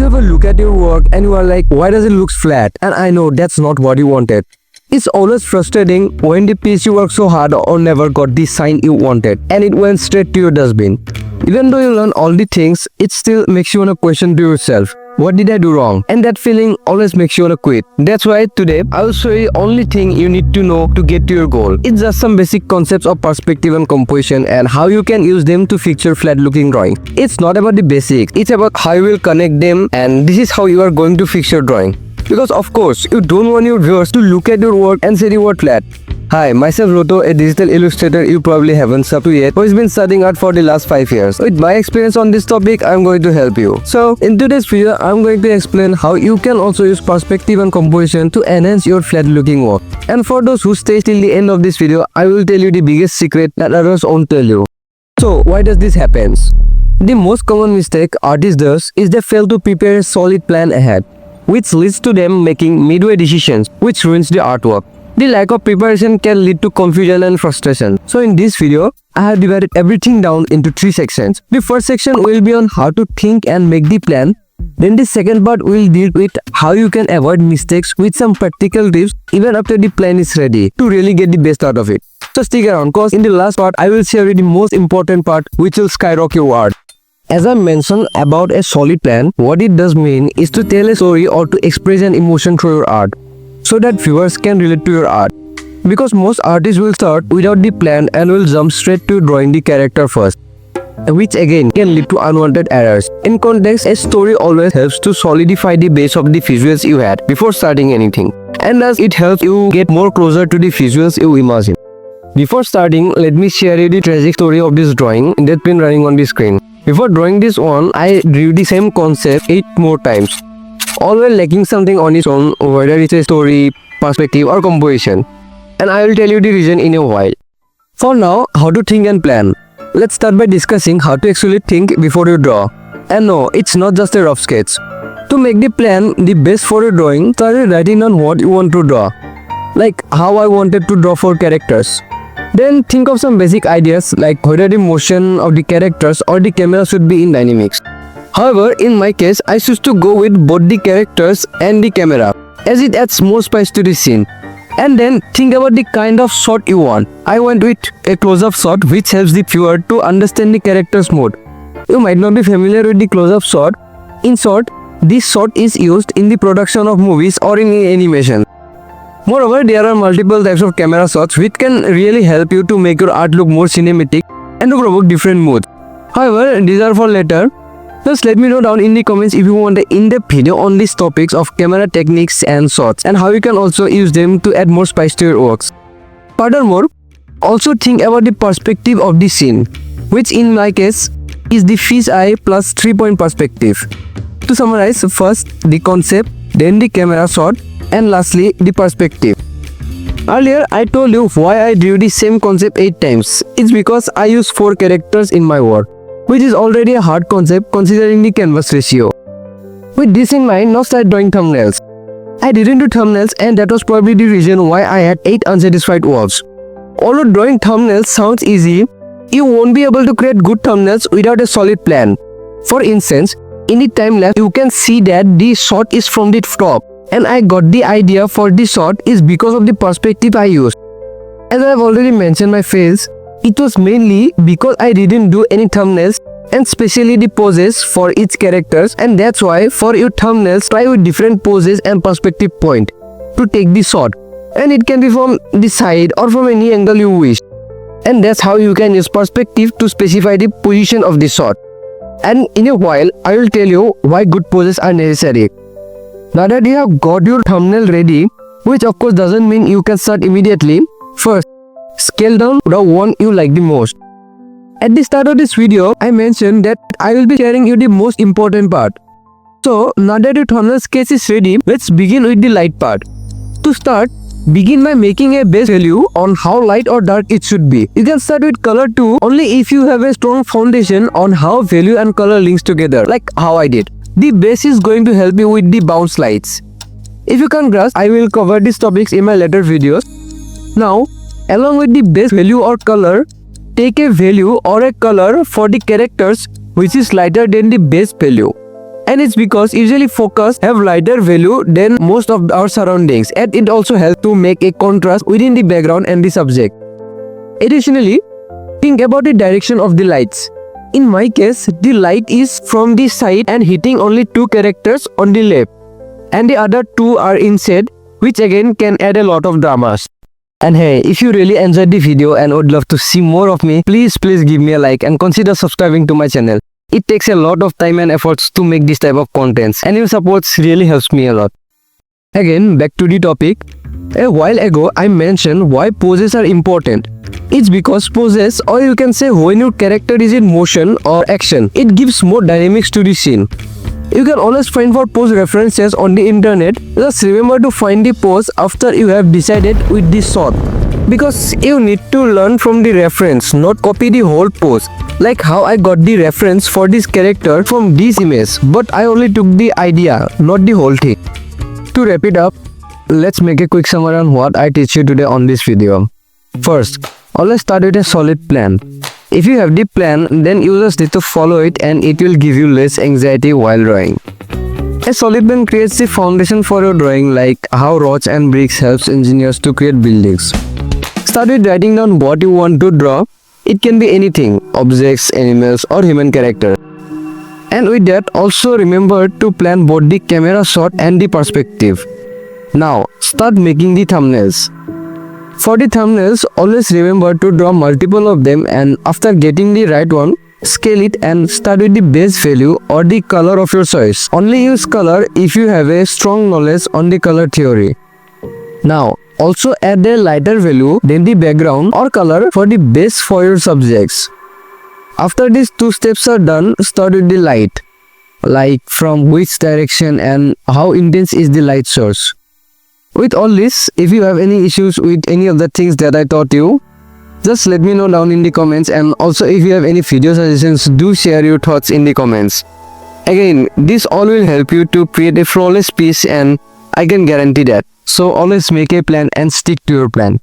ever look at your work and you are like, why does it look flat? And I know that's not what you wanted. It's always frustrating when the piece you worked so hard on never got the sign you wanted and it went straight to your dustbin. Even though you learn all the things, it still makes you want to question to yourself, what did I do wrong? And that feeling always makes you want to quit. That's why today I will show you the only thing you need to know to get to your goal. It's just some basic concepts of perspective and composition and how you can use them to fix your flat looking drawing. It's not about the basics, it's about how you will connect them, and this is how you are going to fix your drawing. Because of course, you don't want your viewers to look at your work and say you were flat. Hi, myself Roto, a digital illustrator you probably haven't subbed to yet, who has been studying art for the last 5 years. With my experience on this topic, I'm going to help you. So, in today's video, I'm going to explain how you can also use perspective and composition to enhance your flat looking work. And for those who stay till the end of this video, I will tell you the biggest secret that others won't tell you. So, why does this happen? The most common mistake artists do is they fail to prepare a solid plan ahead, which leads to them making midway decisions, which ruins the artwork. The lack of preparation can lead to confusion and frustration. So in this video, I have divided everything down into 3 sections. The first section will be on how to think and make the plan. Then the second part will deal with how you can avoid mistakes with some practical tips even after the plan is ready to really get the best out of it. So stick around, cause in the last part, I will share you the most important part which will skyrocket your art. As I mentioned about a solid plan, what it does mean is to tell a story or to express an emotion through your art, so that viewers can relate to your art. Because most artists will start without the plan and will jump straight to drawing the character first, which again can lead to unwanted errors. In context, a story always helps to solidify the base of the visuals you had before starting anything, and thus it helps you get more closer to the visuals you imagine. Before starting, let me share you the tragic story of this drawing that's been running on the screen. Before drawing this one, I drew the same concept 8 more times, all while lacking something on its own, whether it's a story, perspective or composition. And I will tell you the reason in a while. For now, how to think and plan. Let's start by discussing how to actually think before you draw. And no, it's not just a rough sketch. To make the plan the best for your drawing, start writing down what you want to draw. Like how I wanted to draw 4 characters. Then think of some basic ideas like whether the motion of the characters or the camera should be in dynamics. However, in my case, I choose to go with both the characters and the camera, as it adds more spice to the scene. And then think about the kind of shot you want. I went with a close-up shot which helps the viewer to understand the character's mood. You might not be familiar with the close-up shot. In short, this shot is used in the production of movies or in animation. Moreover, there are multiple types of camera shots which can really help you to make your art look more cinematic and to provoke different moods. However, these are for later. Just let me know down in the comments if you want an in-depth video on these topics of camera techniques and shots and how you can also use them to add more spice to your works. Furthermore, also think about the perspective of the scene, which in my case is the fish eye plus 3-point perspective. To summarize, first the concept, then the camera shot, and lastly the perspective. Earlier I told you why I drew the same concept 8 times. It's because I use 4 characters in my work, which is already a hard concept considering the canvas ratio. With this in mind, now start drawing thumbnails. I didn't do thumbnails and that was probably the reason why I had 8 unsatisfied walls. Although drawing thumbnails sounds easy, you won't be able to create good thumbnails without a solid plan. For instance, in the time lapse you can see that the shot is from the top, and I got the idea for this shot is because of the perspective I used. As I have already mentioned my face, it was mainly because I didn't do any thumbnails and especially the poses for each characters, and that's why for your thumbnails try with different poses and perspective point to take the shot, and it can be from the side or from any angle you wish, and that's how you can use perspective to specify the position of the shot. And in a while I will tell you why good poses are necessary. Now that you have got your thumbnail ready, which of course doesn't mean you can start immediately, first scale down the one you like the most. At the start of this video, I mentioned that I will be sharing you the most important part. So now that your thumbnail sketch is ready, let's begin with the light part. To start, begin by making a base value on how light or dark it should be. You can start with color too, only if you have a strong foundation on how value and color links together, like how I did. The base is going to help you with the bounce lights. If you can't grasp, I will cover these topics in my later videos. Now, along with the base value or color, take a value or a color for the characters which is lighter than the base value. And it's because usually focus have lighter value than most of our surroundings, and it also helps to make a contrast within the background and the subject. Additionally, think about the direction of the lights. In my case, the light is from the side and hitting only two characters on the left, and the other two are inside, which again can add a lot of dramas. And hey, if you really enjoyed the video and would love to see more of me, please give me a like and consider subscribing to my channel. It takes a lot of time and efforts to make this type of contents, and your support really helps me a lot. Again, back to the topic. A while ago, I mentioned why poses are important. It's because poses, or you can say when your character is in motion or action, it gives more dynamics to the scene. You can always find for pose references on the internet. Just remember to find the pose after you have decided with the shot, because you need to learn from the reference, not copy the whole pose. Like how I got the reference for this character from this image, but I only took the idea, not the whole thing. To wrap it up, let's make a quick summary on what I teach you today on this video. First, always start with a solid plan. If you have the plan, then you just need to follow it, and it will give you less anxiety while drawing. A solid plan creates the foundation for your drawing, like how rocks and bricks helps engineers to create buildings. Start with writing down what you want to draw. It can be anything, objects, animals, or human character. And with that, also remember to plan both the camera shot and the perspective. Now, start making the thumbnails. For the thumbnails, always remember to draw multiple of them, and after getting the right one, scale it and start with the base value or the color of your choice. Only use color if you have a strong knowledge on the color theory. Now, also add a lighter value than the background or color for the base for your subjects. After these two steps are done, start with the light, like from which direction and how intense is the light source. With all this, if you have any issues with any of the things that I taught you, just let me know down in the comments, and also if you have any video suggestions, do share your thoughts in the comments. Again, this all will help you to create a flawless piece, and I can guarantee that. So always make a plan and stick to your plan.